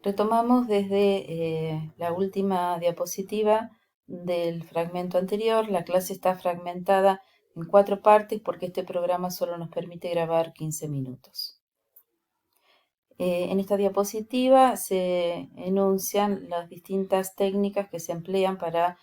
Retomamos desde la última diapositiva del fragmento anterior. La clase está fragmentada en 4 partes porque este programa solo nos permite grabar 15 minutos. En esta diapositiva se enuncian las distintas técnicas que se emplean para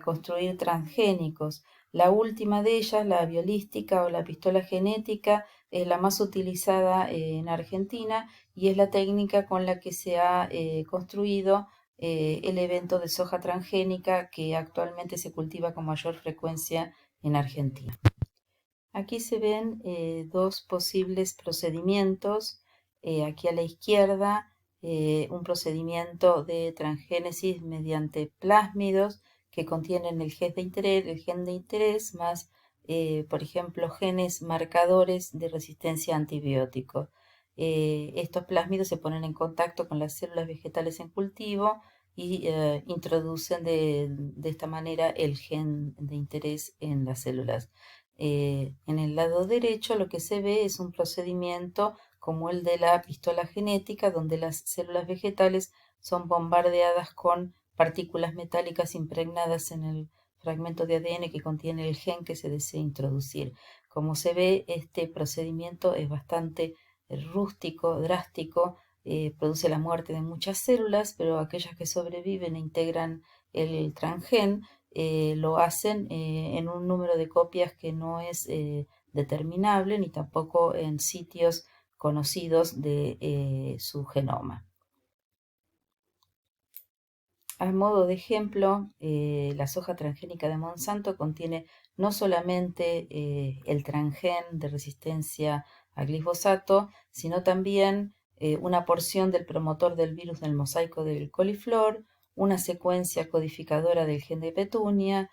construir transgénicos. La última de ellas, la biolística o la pistola genética, es la más utilizada en Argentina y es la técnica con la que se ha construido el evento de soja transgénica que actualmente se cultiva con mayor frecuencia en Argentina. Aquí se ven dos posibles procedimientos. Aquí a la izquierda, un procedimiento de transgénesis mediante plásmidos que contienen el gen de interés más, por ejemplo, genes marcadores de resistencia a antibióticos. Estos plásmidos se ponen en contacto con las células vegetales en cultivo y introducen de esta manera el gen de interés en las células. En el lado derecho lo que se ve es un procedimiento como el de la pistola genética, donde las células vegetales son bombardeadas con partículas metálicas impregnadas en el fragmento de ADN que contiene el gen que se desea introducir. Como se ve, este procedimiento es bastante rústico, drástico, produce la muerte de muchas células, pero aquellas que sobreviven e integran el transgen lo hacen en un número de copias que no es determinable ni tampoco en sitios conocidos de su genoma. A modo de ejemplo, la soja transgénica de Monsanto contiene no solamente el transgen de resistencia a glifosato, sino también una porción del promotor del virus del mosaico del coliflor, una secuencia codificadora del gen de petunia,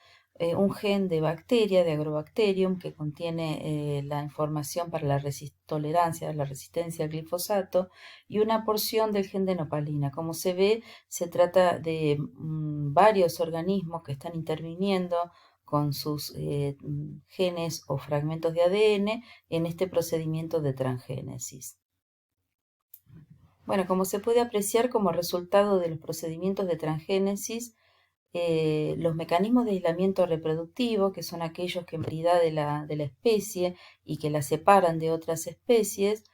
un gen de bacteria, de Agrobacterium, que contiene la información para la tolerancia, la resistencia al glifosato, y una porción del gen de nopalina. Como se ve, se trata de varios organismos que están interviniendo con sus genes o fragmentos de ADN en este procedimiento de transgénesis. Bueno, como se puede apreciar como resultado de los procedimientos de transgénesis, los mecanismos de aislamiento reproductivo, que son aquellos que en realidad de la especie y que la separan de otras especies,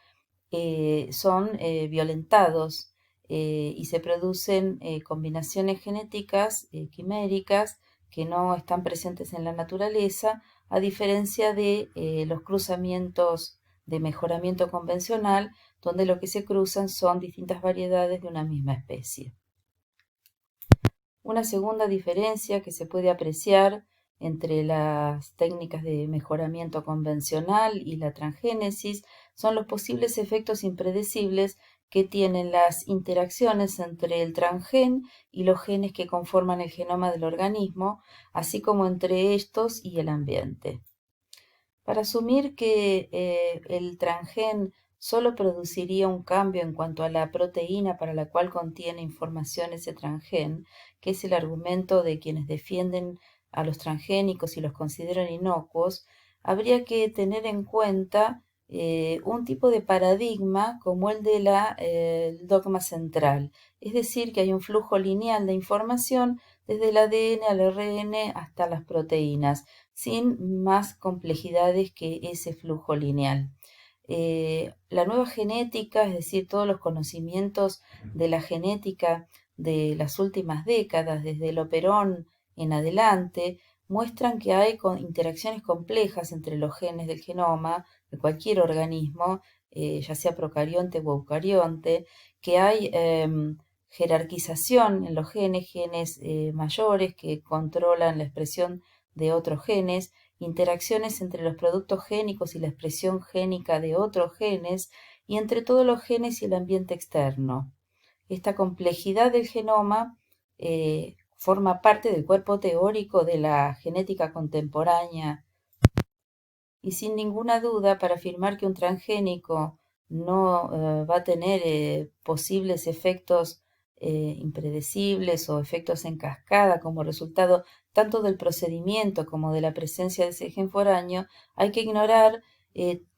son violentados y se producen combinaciones genéticas quiméricas que no están presentes en la naturaleza, a diferencia de los cruzamientos de mejoramiento convencional, donde lo que se cruzan son distintas variedades de una misma especie. Una segunda diferencia que se puede apreciar entre las técnicas de mejoramiento convencional y la transgénesis son los posibles efectos impredecibles que tienen las interacciones entre el transgen y los genes que conforman el genoma del organismo, así como entre estos y el ambiente. Para asumir que el transgen solo produciría un cambio en cuanto a la proteína para la cual contiene información ese transgen, que es el argumento de quienes defienden a los transgénicos y los consideran inocuos, habría que tener en cuenta un tipo de paradigma como el del dogma central, es decir, que hay un flujo lineal de información desde el ADN al RN hasta las proteínas, sin más complejidades que ese flujo lineal. La nueva genética, es decir, todos los conocimientos de la genética de las últimas décadas, desde el Operón en adelante, muestran que hay interacciones complejas entre los genes del genoma de cualquier organismo, ya sea procarionte o eucarionte, que hay jerarquización en los genes mayores que controlan la expresión de otros genes, interacciones entre los productos génicos y la expresión génica de otros genes, y entre todos los genes y el ambiente externo. Esta complejidad del genoma forma parte del cuerpo teórico de la genética contemporánea y sin ninguna duda, para afirmar que un transgénico no va a tener posibles efectos impredecibles o efectos en cascada como resultado tanto del procedimiento como de la presencia de ese gen foráneo, hay que ignorar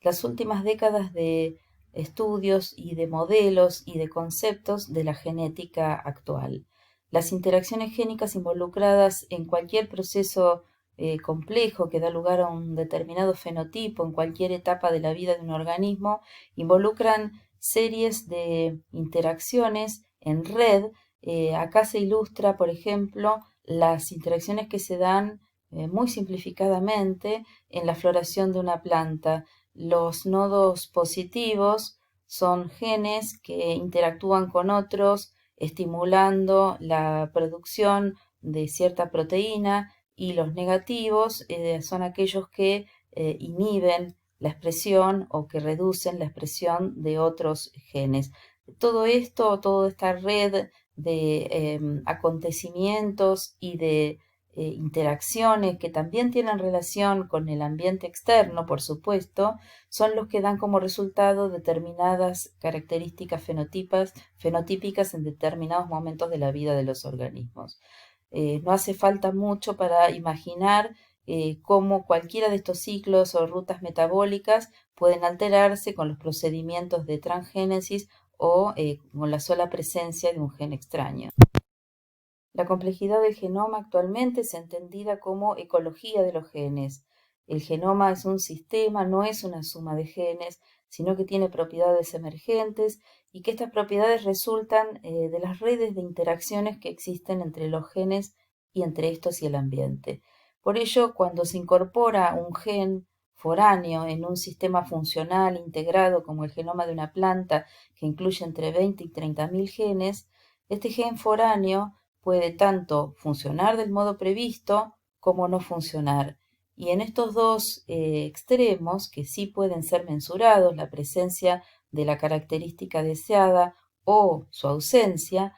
las últimas décadas de estudios y de modelos y de conceptos de la genética actual. Las interacciones génicas involucradas en cualquier proceso complejo que da lugar a un determinado fenotipo en cualquier etapa de la vida de un organismo involucran series de interacciones en red. Acá se ilustra, por ejemplo, las interacciones que se dan muy simplificadamente en la floración de una planta. Los nodos positivos son genes que interactúan con otros, estimulando la producción de cierta proteína, y los negativos son aquellos que inhiben la expresión o que reducen la expresión de otros genes. Todo esto, toda esta red de acontecimientos y de interacciones que también tienen relación con el ambiente externo, por supuesto, son los que dan como resultado determinadas características fenotípicas en determinados momentos de la vida de los organismos. No hace falta mucho para imaginar cómo cualquiera de estos ciclos o rutas metabólicas pueden alterarse con los procedimientos de transgénesis o con la sola presencia de un gen extraño. La complejidad del genoma actualmente es entendida como ecología de los genes. El genoma es un sistema, no es una suma de genes, sino que tiene propiedades emergentes y que estas propiedades resultan de las redes de interacciones que existen entre los genes y entre estos y el ambiente. Por ello, cuando se incorpora un gen foráneo en un sistema funcional integrado como el genoma de una planta que incluye entre 20 y 30.000 genes, este gen foráneo puede tanto funcionar del modo previsto como no funcionar. Y en estos dos extremos, que sí pueden ser mensurados, la presencia de la característica deseada o su ausencia,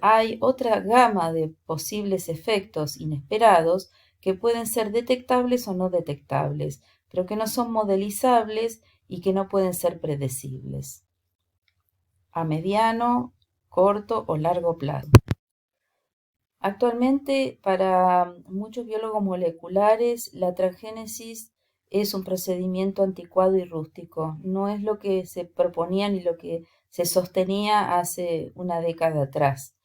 hay otra gama de posibles efectos inesperados que pueden ser detectables o no detectables, pero que no son modelizables y que no pueden ser predecibles a mediano, corto o largo plazo. Actualmente, para muchos biólogos moleculares, la transgénesis es un procedimiento anticuado y rústico. No es lo que se proponía ni lo que se sostenía hace una década atrás,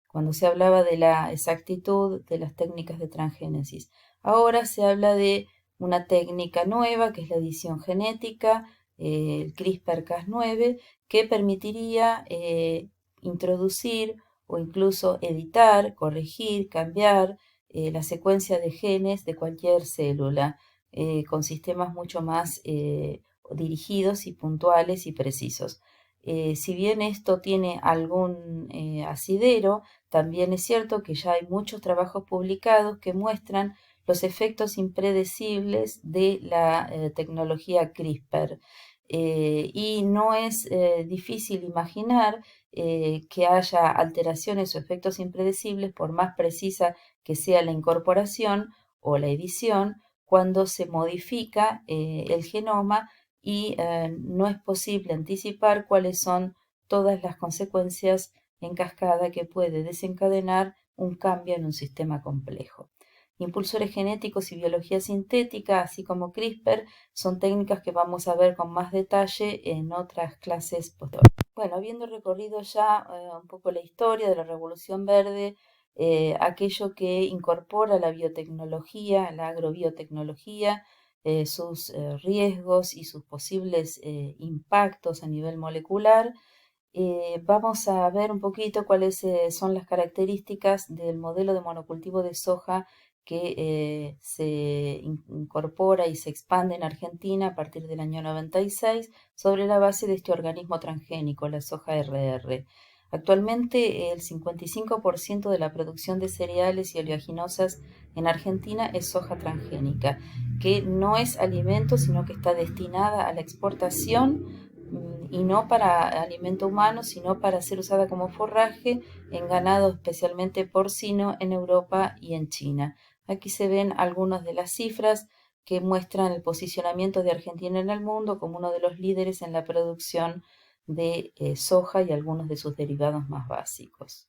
cuando se hablaba de la exactitud de las técnicas de transgénesis. Ahora se habla de una técnica nueva, que es la edición genética, el CRISPR-Cas9, que permitiría introducir o incluso editar, corregir, cambiar la secuencia de genes de cualquier célula con sistemas mucho más dirigidos y puntuales y precisos. Si bien esto tiene algún asidero, también es cierto que ya hay muchos trabajos publicados que muestran los efectos impredecibles de la tecnología CRISPR. Y no es difícil imaginar que haya alteraciones o efectos impredecibles por más precisa que sea la incorporación o la edición cuando se modifica el genoma y no es posible anticipar cuáles son todas las consecuencias en cascada que puede desencadenar un cambio en un sistema complejo. Impulsores genéticos y biología sintética, así como CRISPR, son técnicas que vamos a ver con más detalle en otras clases posteriores. Bueno, habiendo recorrido ya un poco la historia de la Revolución Verde, aquello que incorpora la biotecnología, la agrobiotecnología, sus riesgos y sus posibles impactos a nivel molecular, vamos a ver un poquito cuáles son las características del modelo de monocultivo de soja que se incorpora y se expande en Argentina a partir del año 96 sobre la base de este organismo transgénico, la soja RR. Actualmente el 55% de la producción de cereales y oleaginosas en Argentina es soja transgénica, que no es alimento, sino que está destinada a la exportación y no para alimento humano, sino para ser usada como forraje en ganado especialmente porcino en Europa y en China. Aquí se ven algunas de las cifras que muestran el posicionamiento de Argentina en el mundo como uno de los líderes en la producción de soja y algunos de sus derivados más básicos.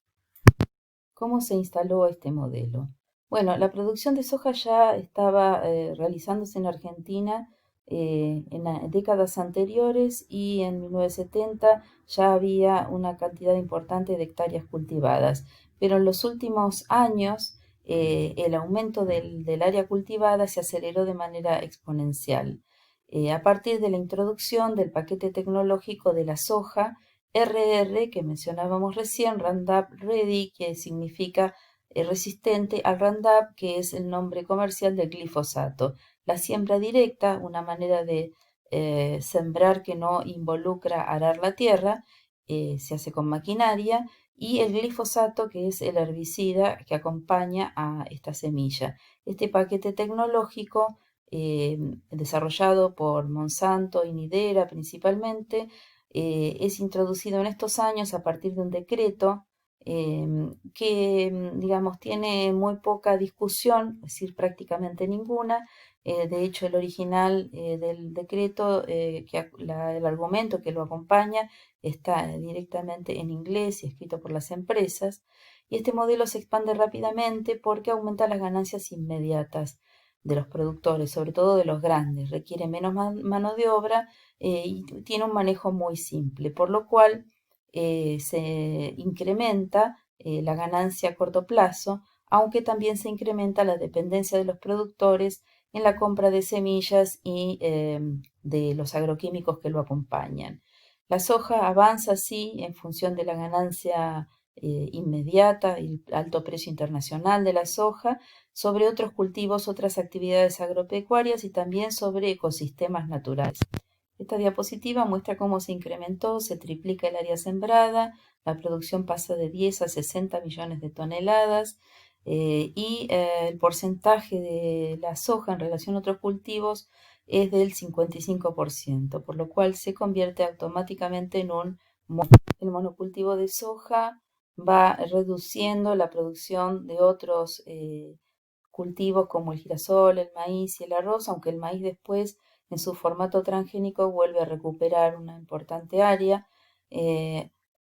¿Cómo se instaló este modelo? Bueno, la producción de soja ya estaba realizándose en Argentina En décadas anteriores y en 1970 ya había una cantidad importante de hectáreas cultivadas, pero en los últimos años el aumento del área cultivada se aceleró de manera exponencial. A partir de la introducción del paquete tecnológico de la soja, RR, que mencionábamos recién, Roundup Ready, que significa resistente al Roundup, que es el nombre comercial del glifosato. La siembra directa, una manera de sembrar que no involucra arar la tierra, se hace con maquinaria, y el glifosato, que es el herbicida que acompaña a esta semilla. Este paquete tecnológico, desarrollado por Monsanto y Nidera principalmente, es introducido en estos años a partir de un decreto que, digamos, tiene muy poca discusión, es decir, prácticamente ninguna. De hecho, el original del decreto, el argumento que lo acompaña, está directamente en inglés y escrito por las empresas. Y este modelo se expande rápidamente porque aumenta las ganancias inmediatas de los productores, sobre todo de los grandes. Requiere menos mano de obra y tiene un manejo muy simple, por lo cual se incrementa la ganancia a corto plazo, aunque también se incrementa la dependencia de los productores en la compra de semillas y de los agroquímicos que lo acompañan. La soja avanza así en función de la ganancia inmediata y el alto precio internacional de la soja sobre otros cultivos, otras actividades agropecuarias y también sobre ecosistemas naturales. Esta diapositiva muestra cómo se incrementó, se triplica el área sembrada, la producción pasa de 10 a 60 millones de toneladas y el porcentaje de la soja en relación a otros cultivos es del 55%, por lo cual se convierte automáticamente en un el monocultivo de soja va reduciendo la producción de otros cultivos como el girasol, el maíz y el arroz, aunque el maíz después en su formato transgénico vuelve a recuperar una importante área,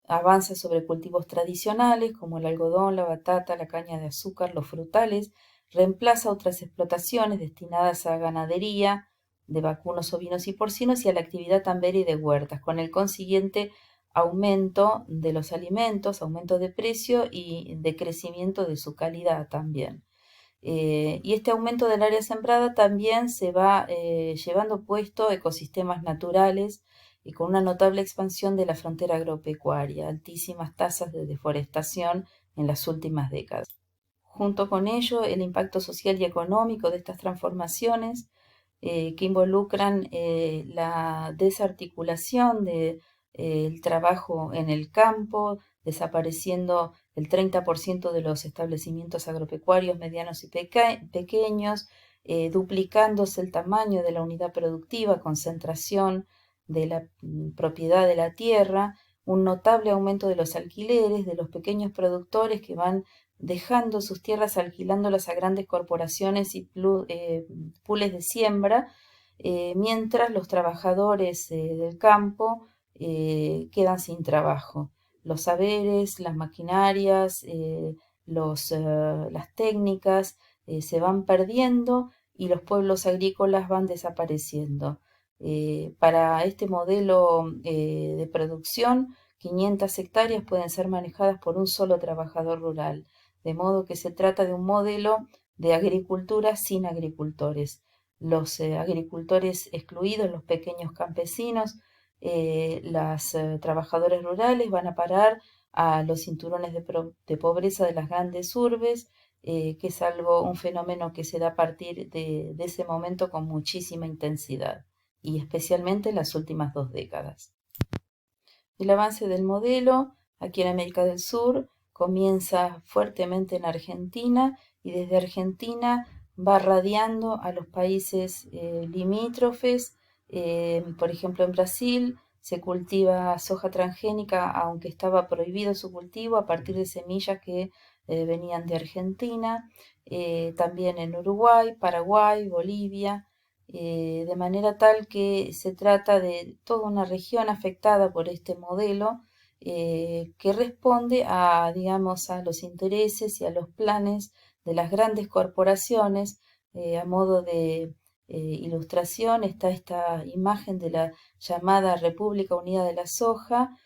avanza sobre cultivos tradicionales como el algodón, la batata, la caña de azúcar, los frutales, reemplaza otras explotaciones destinadas a ganadería de vacunos, ovinos y porcinos y a la actividad tambera y de huertas, con el consiguiente aumento de los alimentos, aumento de precio y de crecimiento de su calidad también. Y este aumento del área sembrada también se va llevando puesto ecosistemas naturales y con una notable expansión de la frontera agropecuaria, altísimas tasas de deforestación en las últimas décadas. Junto con ello, el impacto social y económico de estas transformaciones que involucran la desarticulación del trabajo en el campo, desapareciendo el 30% de los establecimientos agropecuarios medianos y pequeños, duplicándose el tamaño de la unidad productiva, concentración de la propiedad de la tierra, un notable aumento de los alquileres, de los pequeños productores que van dejando sus tierras, alquilándolas a grandes corporaciones y pools de siembra, mientras los trabajadores del campo quedan sin trabajo. Los saberes, las maquinarias, las técnicas se van perdiendo y los pueblos agrícolas van desapareciendo. Para este modelo de producción, 500 hectáreas pueden ser manejadas por un solo trabajador rural, de modo que se trata de un modelo de agricultura sin agricultores. Los agricultores excluidos, los pequeños campesinos, los trabajadores rurales van a parar a los cinturones de pobreza de las grandes urbes, que es un fenómeno que se da a partir de ese momento con muchísima intensidad y especialmente en las últimas 2 décadas. El avance del modelo aquí en América del Sur comienza fuertemente en Argentina y desde Argentina va radiando a los países limítrofes. Por ejemplo, en Brasil se cultiva soja transgénica, aunque estaba prohibido su cultivo a partir de semillas que venían de Argentina. También en Uruguay, Paraguay, Bolivia. De manera tal que se trata de toda una región afectada por este modelo que responde a, digamos, a los intereses y a los planes de las grandes corporaciones a modo de ilustración está esta imagen de la llamada República Unida de la Soja,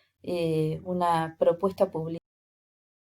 una propuesta publicitaria